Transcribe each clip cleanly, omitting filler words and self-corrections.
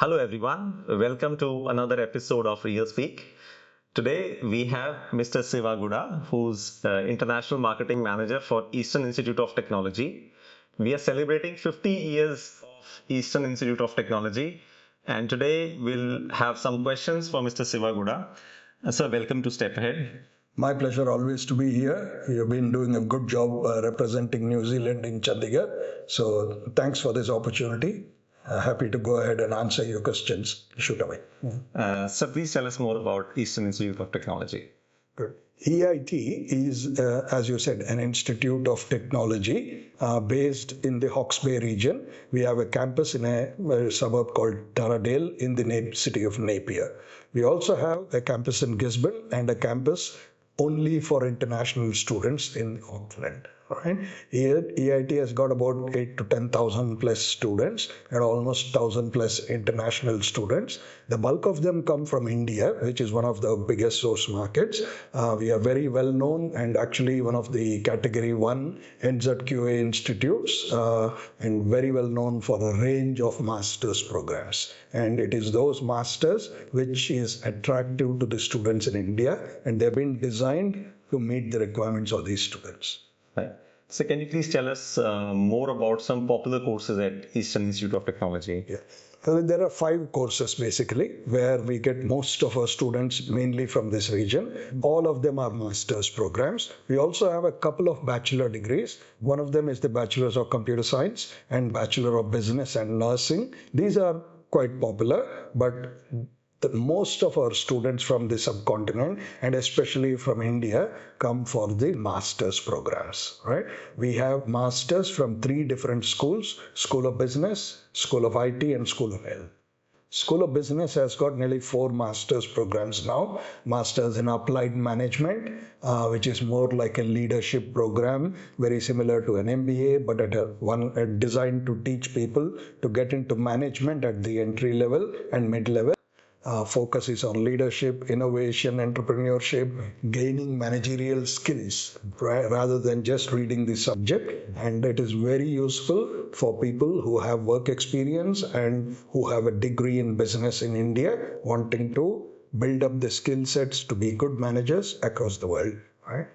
Hello everyone, welcome to another episode of Real Speak. Today we have Mr. Siva Guda, who's International Marketing Manager for Eastern Institute of Technology. We are celebrating 50 years of Eastern Institute of Technology, and today we'll have some questions for Mr. Siva Guda. Sir, welcome to Step Ahead. My pleasure always to be here. You've been doing a good job representing New Zealand in Chandigarh. So thanks for this opportunity. Happy to go ahead and answer your questions. Shoot away. Sir, please tell us more about Eastern Institute of Technology. Good. EIT is, as you said, an institute of technology based in the Hawke's Bay region. We have a campus in a suburb called Taradale in the city of Napier. We also have a campus in Gisborne and a campus only for international students in Auckland. Right? Here, EIT has got about 8 to 10,000 plus students and almost 1,000 plus international students. The bulk of them come from India, which is one of the biggest source markets. We are very well known and actually one of the category 1 𝐒𝐩𝐞𝐚𝐥 institutes and very well known for a range of master's programs. And it is those masters which is attractive to the students in India, and they've been designed to meet the requirements of these students. Right. So can you please tell us more about some popular courses at Eastern Institute of Technology? Yeah. There are 5 courses basically where we get most of our students mainly from this region. All of them are master's programs. We also have a couple of bachelor degrees. One of them is the Bachelor's of Computer Science and Bachelor of Business and Nursing. These are quite popular, but most of our students from the subcontinent and especially from India come for the master's programs, right? We have masters from 3 different schools: School of Business, School of IT, and School of Health. School of Business has got nearly 4 master's programs now. Masters in Applied Management, which is more like a leadership program, very similar to an MBA, but designed to teach people to get into management at the entry level and mid-level. Focus is on leadership, innovation, entrepreneurship, gaining managerial skills rather than just reading the subject. And it is very useful for people who have work experience and who have a degree in business in India, wanting to build up the skill sets to be good managers across the world. Right?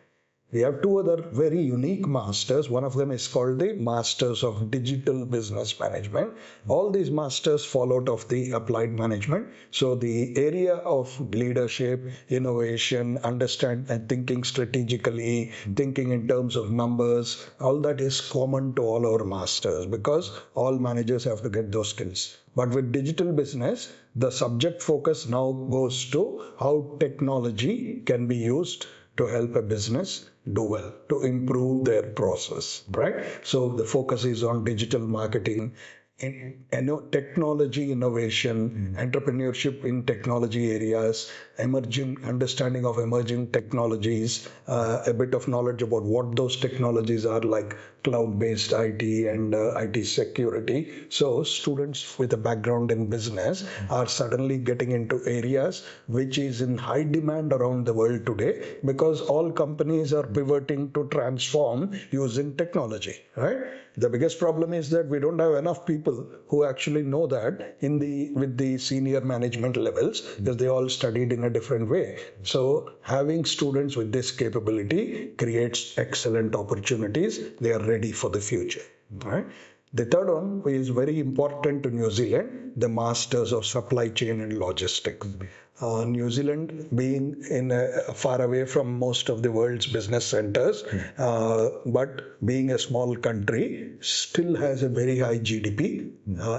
We have 2 other very unique masters. One of them is called the Masters of Digital Business Management. All these masters fall out of the Applied Management. So the area of leadership, innovation, understand and thinking strategically, thinking in terms of numbers, all that is common to all our masters because all managers have to get those skills. But with digital business, the subject focus now goes to how technology can be used to help a business do well, to improve their process, right? So the focus is on digital marketing, technology innovation, entrepreneurship in technology areas, understanding of emerging technologies, a bit of knowledge about what those technologies are, like cloud-based IT and IT security. So students with a background in business are suddenly getting into areas which is in high demand around the world today because all companies are pivoting to transform using technology, right? The biggest problem is that we don't have enough people who actually know that with the senior management levels because they all studied in a different way. So having students with this capability creates excellent opportunities. They are ready for the future. Right? The third one is very important to New Zealand, the Masters of Supply Chain and Logistics. New Zealand being far away from most of the world's business centers, but being a small country, still has a very high GDP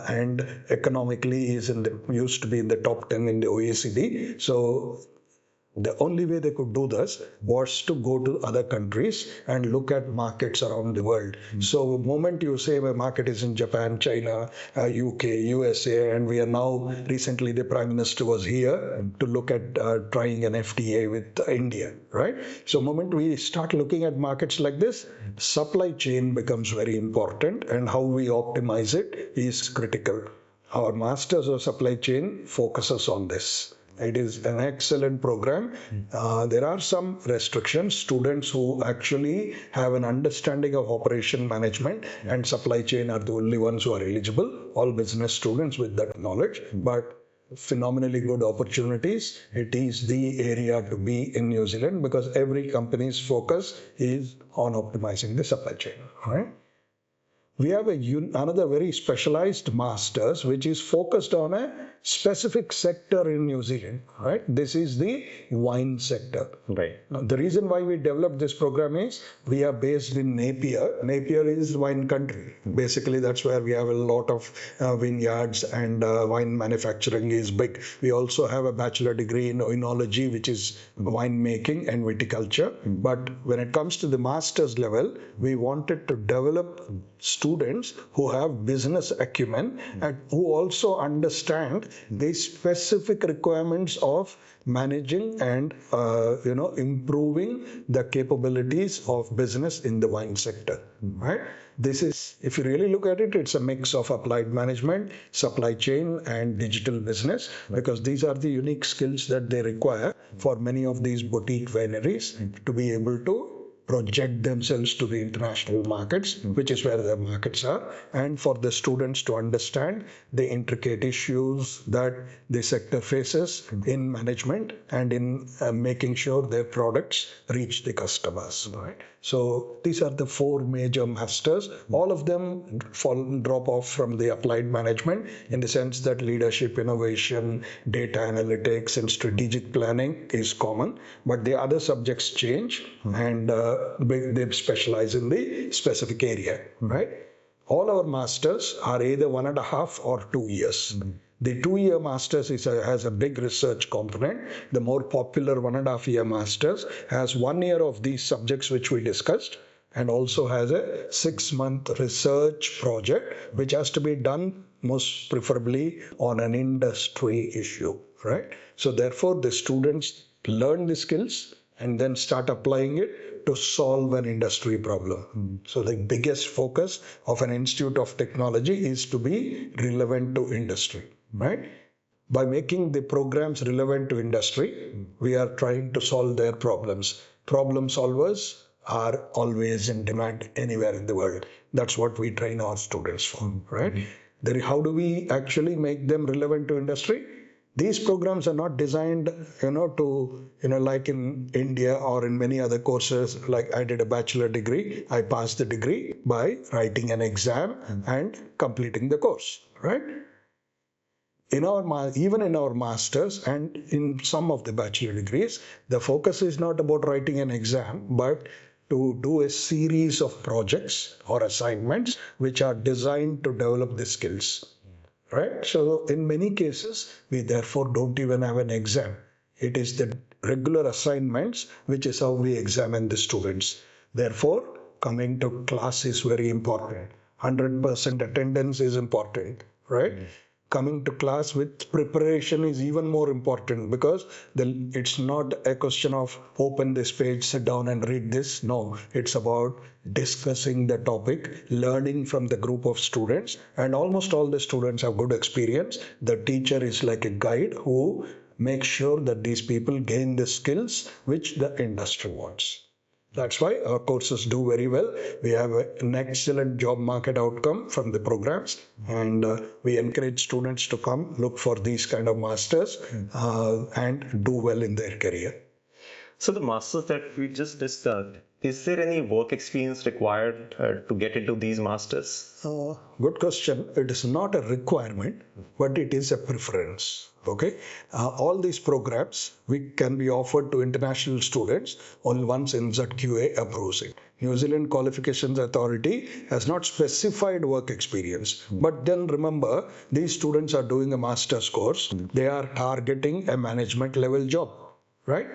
and economically used to be in the top 10 in the OECD. So the only way they could do this was to go to other countries and look at markets around the world. So the moment you say a market is in Japan, China, UK, USA, and we are now, recently the Prime Minister was here to look at trying an FTA with India, right? So the moment we start looking at markets like this, supply chain becomes very important and how we optimize it is critical. Our Masters of Supply Chain focuses on this. It is an excellent program. There are some restrictions. Students who actually have an understanding of operation management and supply chain are the only ones who are eligible. All business students with that knowledge, but phenomenally good opportunities. It is the area to be in New Zealand because every company's focus is on optimizing the supply chain, right? We have another very specialized masters which is focused on a specific sector in New Zealand, right? This is the wine sector. Right. Now, the reason why we developed this program is we are based in Napier. Napier is wine country. Basically, that's where we have a lot of vineyards and wine manufacturing is big. We also have a bachelor degree in oenology, which is wine making and viticulture. But when it comes to the master's level, we wanted to develop students who have business acumen and who also understand the specific requirements of managing and improving the capabilities of business in the wine sector, right? This is, if you really look at it, it's a mix of applied management, supply chain, and digital business, because these are the unique skills that they require for many of these boutique wineries to be able to project themselves to the international markets, which is where the markets are, and for the students to understand the intricate issues that the sector faces in management and in making sure their products reach the customers. Right? So these are the four major masters. All of them drop off from the applied management in the sense that leadership, innovation, data analytics, and strategic planning is common, but the other subjects change and they specialize in the specific area, right? All our masters are either 1.5 or 2 years. The 2-year masters has a big research component. The more popular 1.5-year masters has 1 year of these subjects which we discussed and also has a 6-month research project which has to be done most preferably on an industry issue, right? So therefore the students learn the skills and then start applying it to solve an industry problem. So the biggest focus of an Institute of Technology is to be relevant to industry, right? By making the programs relevant to industry, we are trying to solve their problems. Problem solvers are always in demand anywhere in the world. That's what we train our students for, right? How do we actually make them relevant to industry? These programs are not designed, like in India or in many other courses. Like I did a bachelor degree, I passed the degree by writing an exam and completing the course, right? Even in our masters and in some of the bachelor degrees, the focus is not about writing an exam, but to do a series of projects or assignments which are designed to develop the skills. Right? So in many cases, we therefore don't even have an exam. It is the regular assignments, which is how we examine the students. Therefore, coming to class is very important. 100% attendance is important, right? Coming to class with preparation is even more important because it's not a question of open this page, sit down and read this. No, it's about discussing the topic, learning from the group of students, and almost all the students have good experience. The teacher is like a guide who makes sure that these people gain the skills which the industry wants. That's why our courses do very well. We have an excellent job market outcome from the programs, and we encourage students to come look for these kind of masters and do well in their career. So the masters that we just discussed, is there any work experience required to get into these masters? Good question. It is not a requirement, but it is a preference. Okay. All these programs can be offered to international students only once 𝐒𝐩𝐞𝐚𝐥 approves it. New Zealand Qualifications Authority has not specified work experience. But then remember, these students are doing a master's course. They are targeting a management level job, right?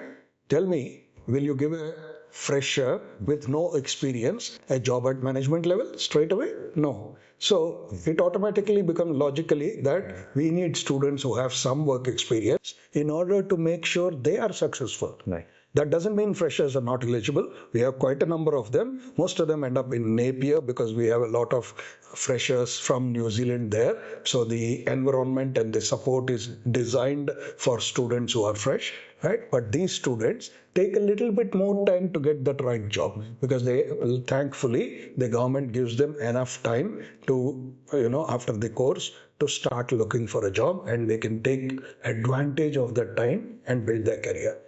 Tell me, will you give a fresher with no experience a job at management level straight away? No. So it automatically becomes logically that we need students who have some work experience in order to make sure they are successful. Right. That doesn't mean freshers are not eligible. We have quite a number of them. Most of them end up in Napier because we have a lot of freshers from New Zealand there. So the environment and the support is designed for students who are fresh, right? But these students take a little bit more time to get that right job because thankfully, the government gives them enough time to, after the course, to start looking for a job, and they can take advantage of that time and build their career.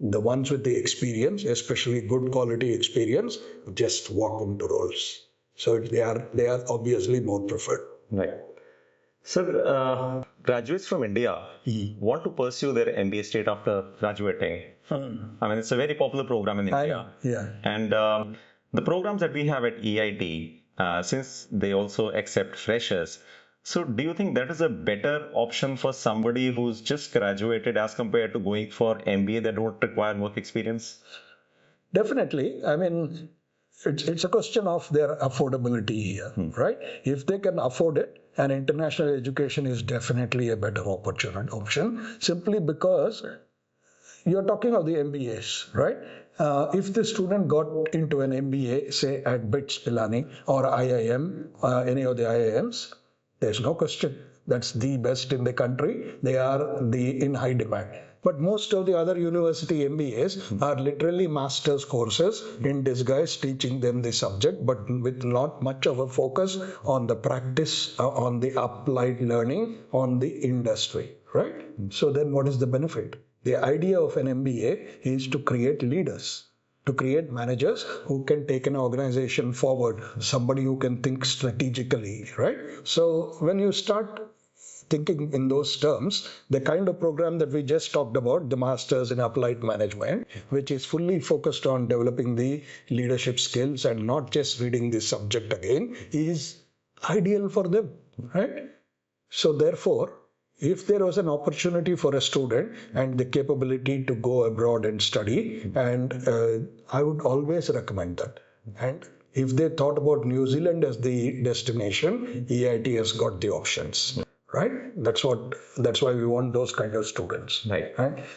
The ones with the experience, especially good quality experience, just walk into roles. So they are obviously more preferred. Right. Sir, graduates from India want to pursue their MBA straight after graduating. I mean, it's a very popular program in India. Yeah. And the programs that we have at EIT, since they also accept freshers, so do you think that is a better option for somebody who's just graduated as compared to going for MBA that don't require work experience? Definitely. I mean, it's a question of their affordability here, right? If they can afford it, and international education is definitely a better option, simply because you're talking of the MBAs, right? If the student got into an MBA, say at BITS Pilani or IIM, any of the IIMs, there's no question. That's the best in the country. They are in high demand. But most of the other university MBAs are literally master's courses in disguise, teaching them the subject, but with not much of a focus on the practice, on the applied learning, on the industry, right? So then what is the benefit? The idea of an MBA is to create leaders, to create managers who can take an organization forward, somebody who can think strategically, right? So when you start thinking in those terms, the kind of program that we just talked about, the Masters in Applied Management, which is fully focused on developing the leadership skills and not just reading the subject again, is ideal for them, right? So therefore, if there was an opportunity for a student and the capability to go abroad and study, and I would always recommend that. And if they thought about New Zealand as the destination, EIT has got the options. Right? That's why we want those kind of students. Right.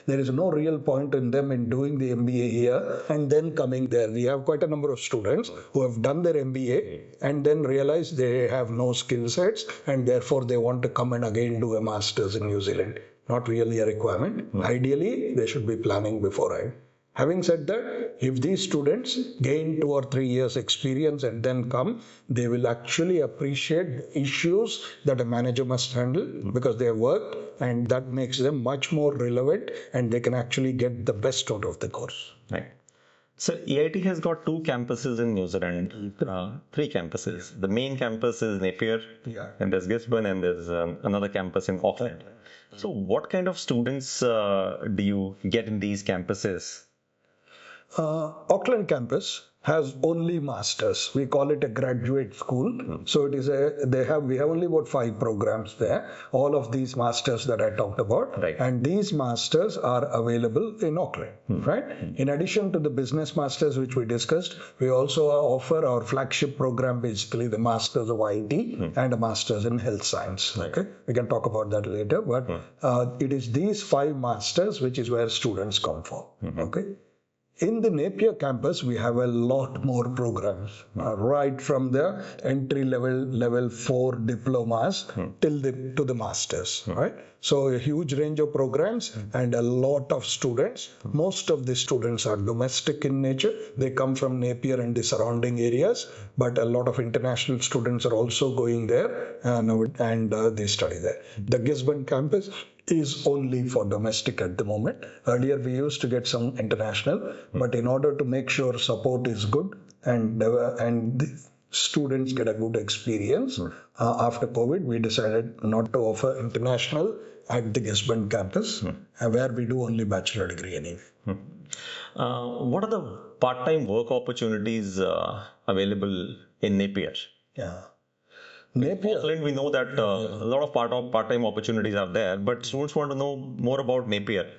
There is no real point in them in doing the MBA here and then coming there. We have quite a number of students who have done their MBA and then realize they have no skill sets and therefore they want to come and again do a master's in New Zealand. Not really a requirement. Ideally, they should be planning beforehand. Having said that, if these students gain 2 or 3 years experience and then come, they will actually appreciate issues that a manager must handle because they have worked, and that makes them much more relevant and they can actually get the best out of the course. Right. So EIT has got 2 campuses in New Zealand, 3 campuses. The main campus is Napier, and there's Gisborne, and there's another campus in Auckland. So what kind of students do you get in these campuses? Auckland campus has only masters. We call it a graduate school. So it is we have only about 5 programs there. All of these masters that I talked about, right. And these masters are available in Auckland, right? In addition to the business masters which we discussed, we also offer our flagship program, basically the masters of IT and a masters in health science. Right. Okay, we can talk about that later, but it is these 5 masters which is where students come from. Okay. In the Napier campus, we have a lot more programs, right from the entry level 4 diplomas till to the masters, right? So a huge range of programs and a lot of students. Most of the students are domestic in nature. They come from Napier and the surrounding areas, but a lot of international students are also going there and they study there. The Gisborne campus is only for domestic at the moment. Earlier we used to get some international, but in order to make sure support is good and the students get a good experience, after COVID we decided not to offer international at the Gisborne campus, where we do only bachelor degree anyway. What are the part-time work opportunities available in Napier? Yeah. Napier. Auckland, we know that a lot of part-time opportunities are there, but students want to know more about Napier.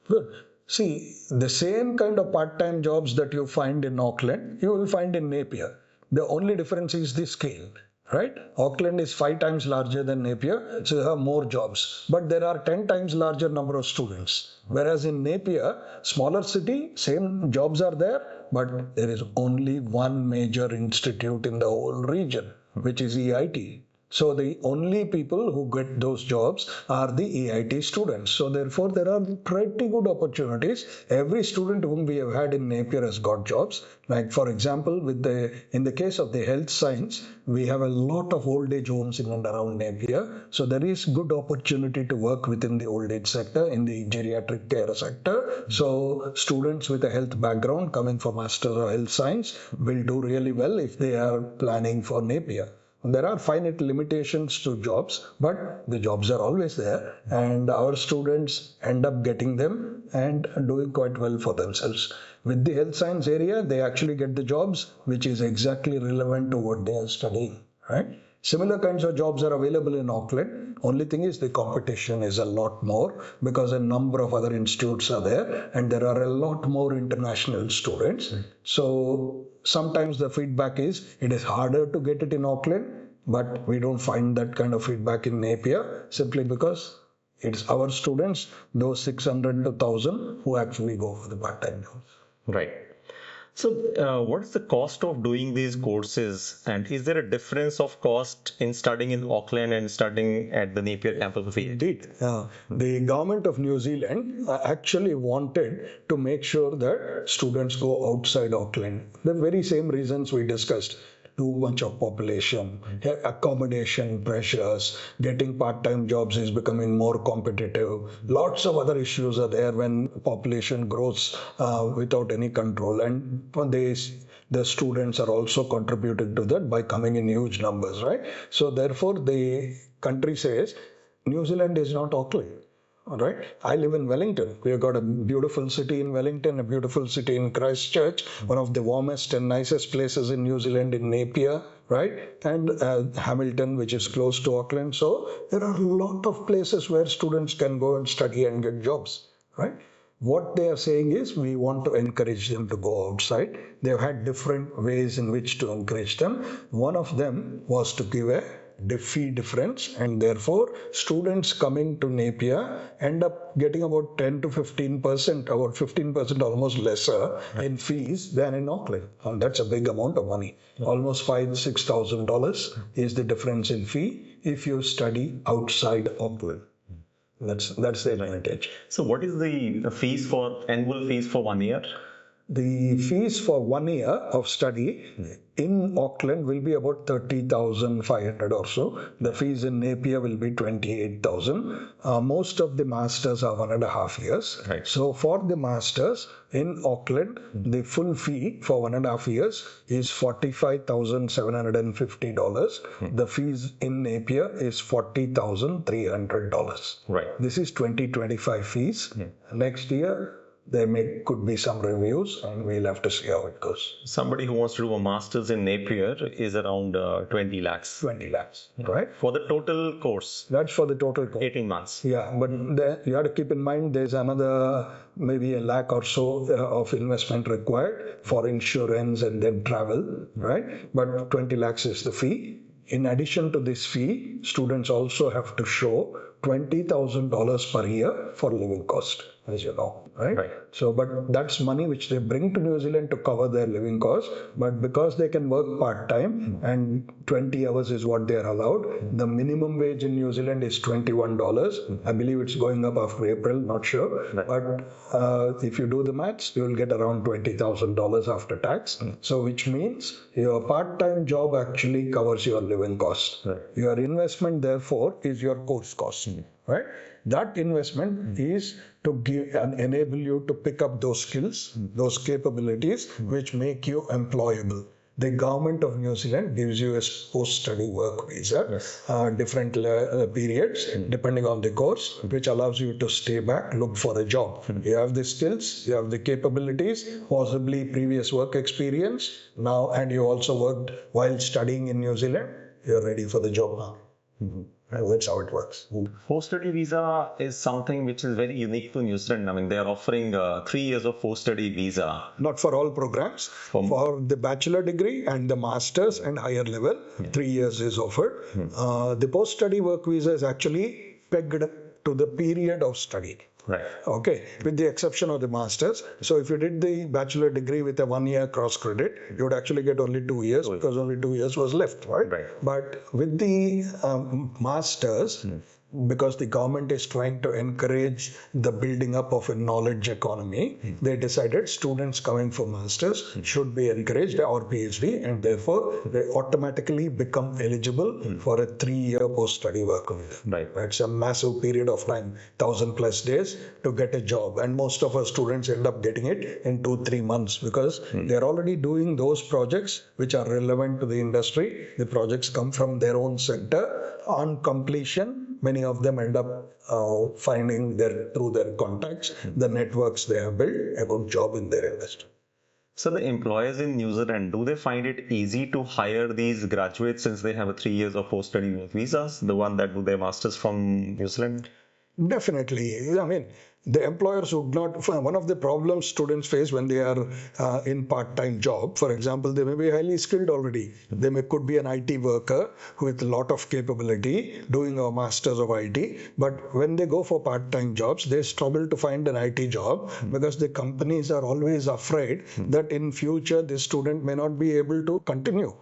Good. See, the same kind of part-time jobs that you find in Auckland, you will find in Napier. The only difference is the scale, right? Auckland is 5 times larger than Napier, so they have more jobs. But there are 10 times larger number of students. Whereas in Napier, smaller city, same jobs are there, but there is only one major institute in the whole region, which is EIT. So the only people who get those jobs are the EIT students. So therefore, there are pretty good opportunities. Every student whom we have had in Napier has got jobs. Like for example, in the case of the health science, we have a lot of old age homes in and around Napier. So there is good opportunity to work within the old age sector, in the geriatric care sector. So students with a health background coming for Master of Health Science will do really well if they are planning for Napier. There are finite limitations to jobs, but the jobs are always there, and our students end up getting them and doing quite well for themselves. With the health science area, they actually get the jobs which is exactly relevant to what they are studying, right? Similar kinds of jobs are available in Auckland. Only thing is the competition is a lot more because a number of other institutes are there and there are a lot more international students. So sometimes the feedback is it is harder to get it in Auckland, but we don't find that kind of feedback in Napier simply because it's our students, those 600 to 1,000 who actually go for the part-time jobs. Right. So, what is the cost of doing these courses, and is there a difference of cost in studying in Auckland and studying at the Napier campus of EIT? Indeed. The government of New Zealand actually wanted to make sure that students go outside Auckland. The very same reasons we discussed. Too much of population, accommodation pressures, getting part-time jobs is becoming more competitive. Lots of other issues are there when population grows without any control. And the students are also contributing to that by coming in huge numbers, right? So therefore, the country says, New Zealand is not Auckland. All right. I live in Wellington. We have got a beautiful city in Wellington, a beautiful city in Christchurch, one of the warmest and nicest places in New Zealand in Napier, right? And Hamilton, which is close to Auckland. So there are a lot of places where students can go and study and get jobs, right? What they are saying is we want to encourage them to go outside. They've had different ways in which to encourage them. One of them was to give a fee difference, and therefore students coming to Napier end up getting about 10 to 15%, about 15% almost lesser in fees than in Auckland. And that's a big amount of money. Almost $5,000-6,000 is the difference in fee if you study outside Auckland. That's the advantage. So what is the annual fees for 1 year? The fees for 1 year of study in Auckland will be about 30,500 or so. The fees in Napier will be 28,000. Most of the masters are 1.5 years. Right. So for the masters in Auckland, the full fee for 1.5 years is $45,750. The fees in Napier is $40,300. Right. This is 2025 fees. Next year, there could be some reviews, and we'll have to see how it goes. Somebody who wants to do a master's in Napier is around 20 lakhs. 20 lakhs, right? For the total course. That's for the total course. 18 months. Yeah, but you have to keep in mind there's another maybe a lakh or so of investment required for insurance and then travel, right? But 20 lakhs is the fee. In addition to this fee, students also have to show $20,000 per year for living cost, as you know, right? So, but that's money which they bring to New Zealand to cover their living costs. But because they can work part-time and 20 hours is what they are allowed, the minimum wage in New Zealand is $21. I believe it's going up after April, not sure. But if you do the maths, you will get around $20,000 after tax. So, which means your part-time job actually covers your living costs. Your investment, therefore, is your course cost. Right? That investment is to give and enable you to pick up those skills, those capabilities which make you employable. The government of New Zealand gives you a post-study work visa, different periods depending on the course, which allows you to stay back, look for a job. You have the skills, you have the capabilities, possibly previous work experience now, and you also worked while studying in New Zealand. You're ready for the job now. That's how it works. Post-study visa is something which is very unique to New Zealand. I mean, they are offering 3 years of post-study visa. Not for all programs. For the bachelor degree and the master's and higher level, 3 years is offered. The post-study work visa is actually pegged to the period of study. Right. Okay, with the exception of the master's. So if you did the bachelor degree with a 1 year cross credit, you would actually get only 2 years because only 2 years was left, right? But with the master's, because the government is trying to encourage the building up of a knowledge economy, they decided students coming for masters should be encouraged, or PhD, and therefore they automatically become eligible for a 3-year post-study work visa. Right. It's a massive period of time, 1,000+ days to get a job, and most of our students end up getting it in 2-3 months because they're already doing those projects which are relevant to the industry. The projects come from their own center. On completion, many of them end up finding through their contacts, the networks they have built, a good job in their industry. So the employers in New Zealand, do they find it easy to hire these graduates since they have a 3 years of post-study work visas, the one that do their masters from New Zealand? Definitely. I mean, the employers would not. One of the problems students face when they are in part-time job, for example, they may be highly skilled already. They could be an IT worker with a lot of capability doing a master's of IT, but when they go for part-time jobs, they struggle to find an IT job because the companies are always afraid that in future the student may not be able to continue.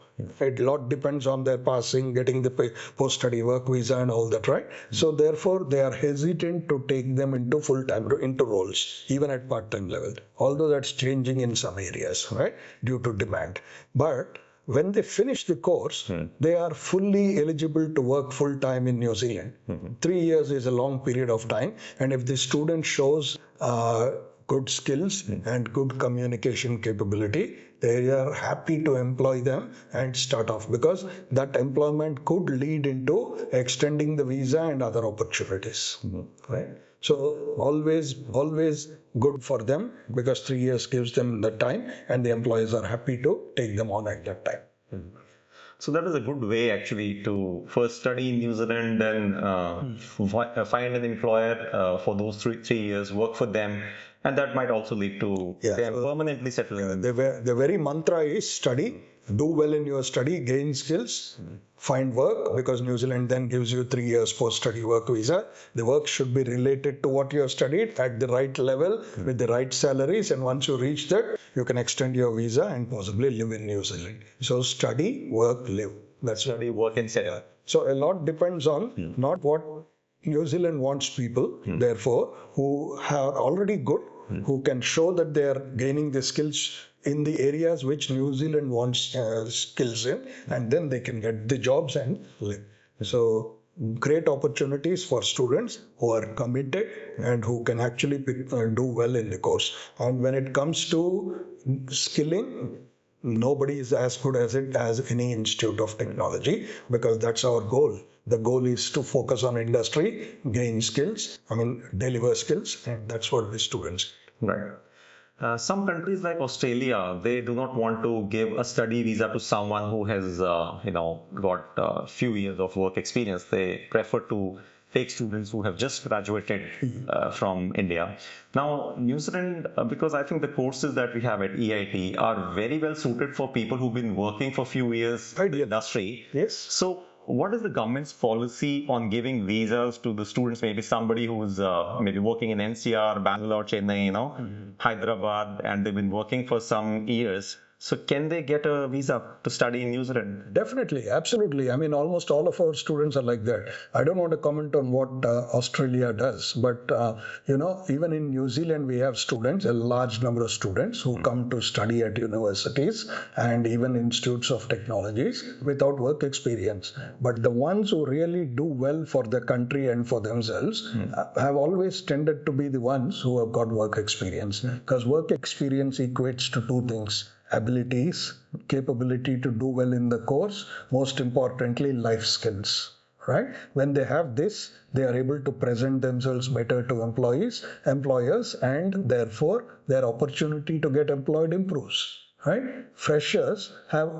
A lot depends on their passing, getting the post-study work visa and all that, right? So therefore, they are hesitant to take them into full-time, into roles, even at part-time level. Although that's changing in some areas, right? Due to demand. But when they finish the course, they are fully eligible to work full-time in New Zealand. 3 years is a long period of time. And if the student shows good skills and good communication capability, they are happy to employ them and start off, because that employment could lead into extending the visa and other opportunities. Right? So always good for them, because 3 years gives them the time and the employers are happy to take them on at that time. So that is a good way actually to first study in New Zealand, then find an employer for those three years, work for them, and that might also lead to them permanently settling. The very mantra is study, do well in your study, gain skills, find work, because New Zealand then gives you 3 years post-study work visa. The work should be related to what you have studied at the right level with the right salaries, and once you reach that, you can extend your visa and possibly live in New Zealand. So study, work, live. That's study, work, and settle. So a lot depends on not what New Zealand wants people, therefore, who are already good, who can show that they are gaining the skills in the areas which New Zealand wants skills in, and then they can get the jobs and live. So great opportunities for students who are committed and who can actually do well in the course. And when it comes to skilling, nobody is as good as it as any institute of technology, because that's our goal. The goal is to focus on industry, gain skills, deliver skills, and that's what the students. Right. Some countries like Australia, they do not want to give a study visa to someone who has, got a few years of work experience. They prefer to take students who have just graduated from India. Now, New Zealand, because I think the courses that we have at EIT are very well suited for people who've been working for a few years in the industry. Yes. So what is the government's policy on giving visas to the students? Maybe somebody who's maybe working in NCR, Bangalore, Chennai, Hyderabad, and they've been working for some years. So can they get a visa to study in New Zealand? Definitely, absolutely. Almost all of our students are like that. I don't want to comment on what Australia does, but even in New Zealand, we have students, a large number of students who come to study at universities and even institutes of technologies without work experience. But the ones who really do well for the country and for themselves have always tended to be the ones who have got work experience, because work experience equates to two things: abilities, capability to do well in the course, most importantly, life skills, right? When they have this, they are able to present themselves better to employers, and therefore their opportunity to get employed improves, right? Freshers have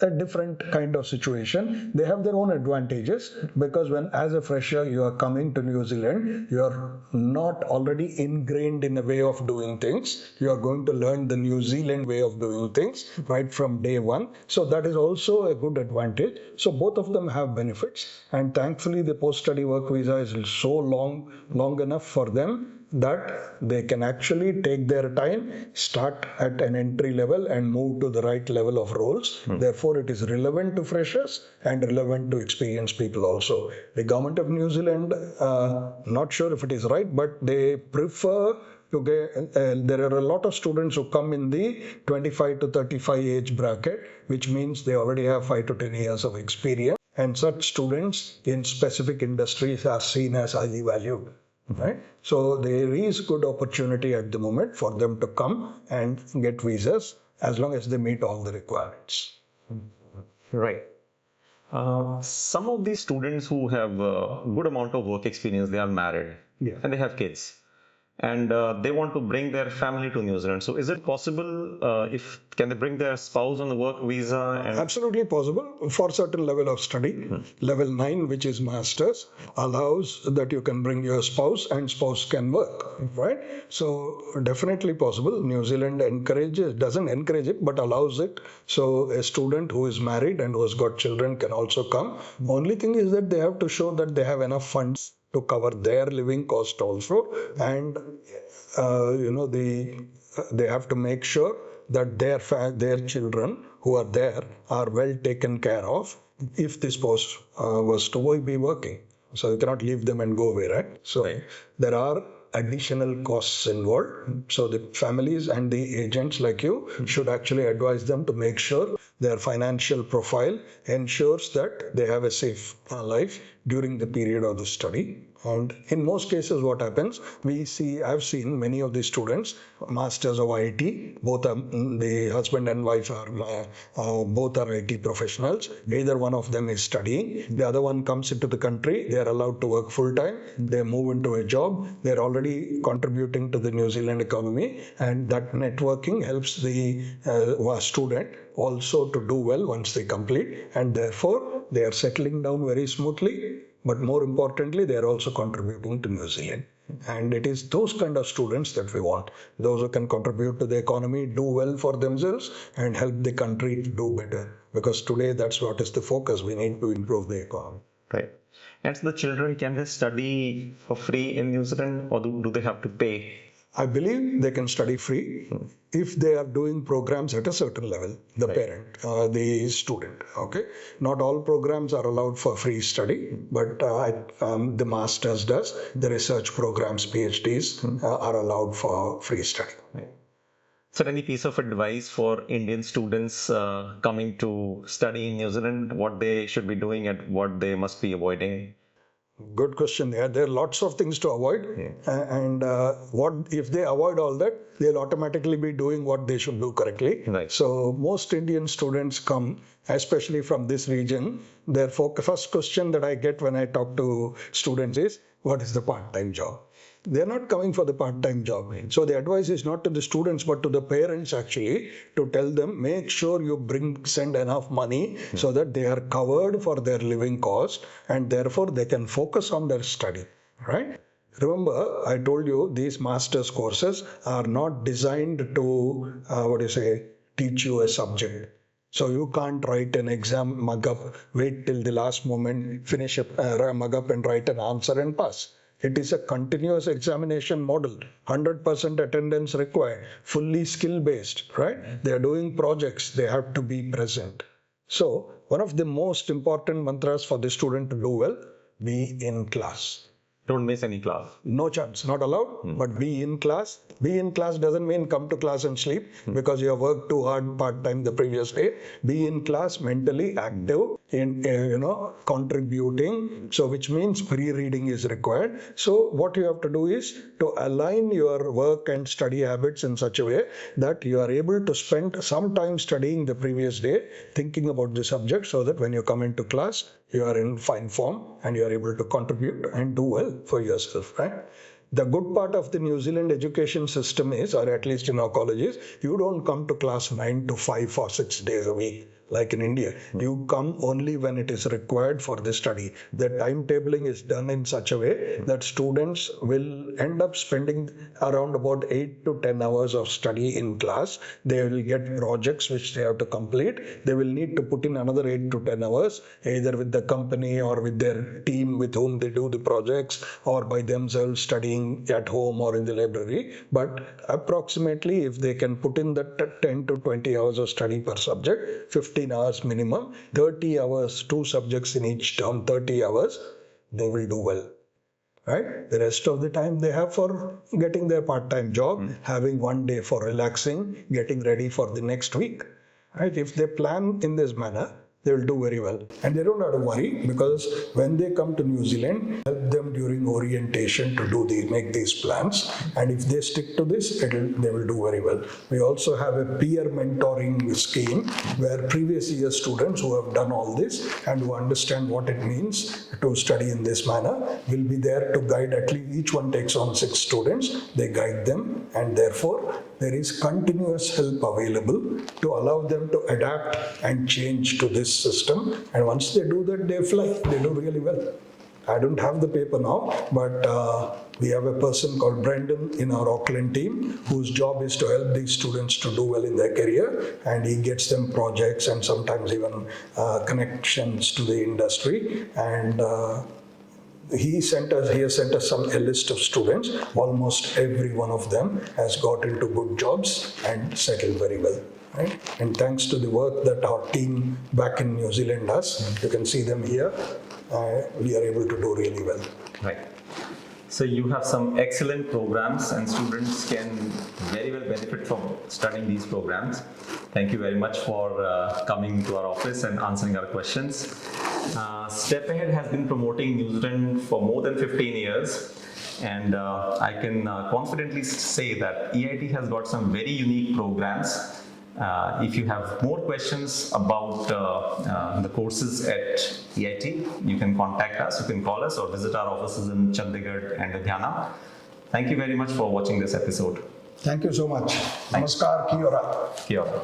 a different kind of situation. They have their own advantages because when as a fresher you are coming to New Zealand, you are not already ingrained in a way of doing things. You are going to learn the New Zealand way of doing things right from day one. So that is also a good advantage. So both of them have benefits, and thankfully the post-study work visa is so long enough for them that they can actually take their time, start at an entry level and move to the right level of roles. Therefore, it is relevant to freshers and relevant to experienced people also. The government of New Zealand, not sure if it is right, but they prefer to get, there are a lot of students who come in the 25 to 35 age bracket, which means they already have 5 to 10 years of experience. And such students in specific industries are seen as highly valued. Right? So there is good opportunity at the moment for them to come and get visas as long as they meet all the requirements. Right. Some of these students who have a good amount of work experience, they are married and they have kids, and they want to bring their family to New Zealand. So is it possible, can they bring their spouse on the work visa? And... Absolutely possible for certain level of study. Level 9, which is masters, allows that you can bring your spouse and spouse can work, right? So definitely possible. New Zealand doesn't encourage it, but allows it. So a student who is married and who has got children can also come. Only thing is that they have to show that they have enough funds to cover their living cost also, and they have to make sure that their children who are there are well taken care of if this spouse was to be working. So you cannot leave them and go away, right? So there are additional costs involved. So the families and the agents like you should actually advise them to make sure their financial profile ensures that they have a safe life during the period of the study. And in most cases, what happens, I've seen many of the students, masters of IT, both are, the husband and wife are, both are IT professionals. Either one of them is studying, the other one comes into the country, they are allowed to work full time, they move into a job, they're already contributing to the New Zealand economy, and that networking helps the student also to do well once they complete, and therefore they are settling down very smoothly. But more importantly, they are also contributing to New Zealand. And it is those kind of students that we want. Those who can contribute to the economy, do well for themselves, and help the country to do better. Because today, that's what is the focus. We need to improve the economy. Right. And so the children, can they study for free in New Zealand, or do they have to pay? I believe they can study free if they are doing programs at a certain level, the parent, the student, okay? Not all programs are allowed for free study, but the master's does. The research programs, PhDs, are allowed for free study. Right. So any piece of advice for Indian students coming to study in New Zealand, what they should be doing and what they must be avoiding? Good question. There are lots of things to avoid, and what if they avoid all that, they'll automatically be doing what they should do correctly. Right. So most Indian students come, especially from this region. Their first question that I get when I talk to students is, "What is the part-time job?" They're not coming for the part-time job. So the advice is not to the students, but to the parents actually, to tell them, make sure you send enough money so that they are covered for their living cost, and therefore they can focus on their study, right? Remember, I told you these master's courses are not designed to, teach you a subject. So you can't write an exam mug up, wait till the last moment, finish a mug up and write an answer and pass. It is a continuous examination model, 100% attendance required, fully skill-based, right? They are doing projects, they have to be present. So one of the most important mantras for the student to do well, be in class. Don't miss any class. No chance, not allowed, but be in class. Be in class doesn't mean come to class and sleep because you have worked too hard part-time the previous day. Be in class, mentally active, in contributing. So which means pre-reading is required. So what you have to do is to align your work and study habits in such a way that you are able to spend some time studying the previous day, thinking about the subject, so that when you come into class, you are in fine form and you are able to contribute and do well for yourself, right? The good part of the New Zealand education system is, or at least in our colleges, you don't come to class 9 to 5 for 6 days a week. like in India. You come only when it is required for the study. The timetabling is done in such a way that students will end up spending around about 8 to 10 hours of study in class. They will get projects which they have to complete. They will need to put in another 8 to 10 hours, either with the company or with their team with whom they do the projects, or by themselves studying at home or in the library. But approximately, if they can put in that 10 to 20 hours of study per subject, 15 hours minimum, 30 hours, 2 subjects in each term, 30 hours, they will do well. Right? The rest of the time they have for getting their part-time job, having 1 day for relaxing, getting ready for the next week. Right? If they plan in this manner, they will do very well. And they don't have to worry, because when they come to New Zealand, help them during orientation to make these plans. And if they stick to this, they will do very well. We also have a peer mentoring scheme where previous year students who have done all this and who understand what it means to study in this manner will be there to guide. At least each one takes on 6 students. They guide them, and therefore there is continuous help available to allow them to adapt and change to this system. And once they do that, they fly. They do really well. I don't have the paper now, but we have a person called Brendan in our Auckland team whose job is to help these students to do well in their career, and he gets them projects and sometimes even connections to the industry. And he has sent us a list of students. Almost every one of them has got into good jobs and settled very well. Right? And thanks to the work that our team back in New Zealand does, you can see them here, we are able to do really well. Right. So you have some excellent programs, and students can very well benefit from studying these programs. Thank you very much for coming to our office and answering our questions. Step Ahead has been promoting New Zealand for more than 15 years. And I can confidently say that EIT has got some very unique programs. If you have more questions about the courses at EIT, you can contact us, you can call us, or visit our offices in Chandigarh and Ludhiana. Thank you very much for watching this episode. Thank you so much. Namaskar. Kia ora. Kia ora.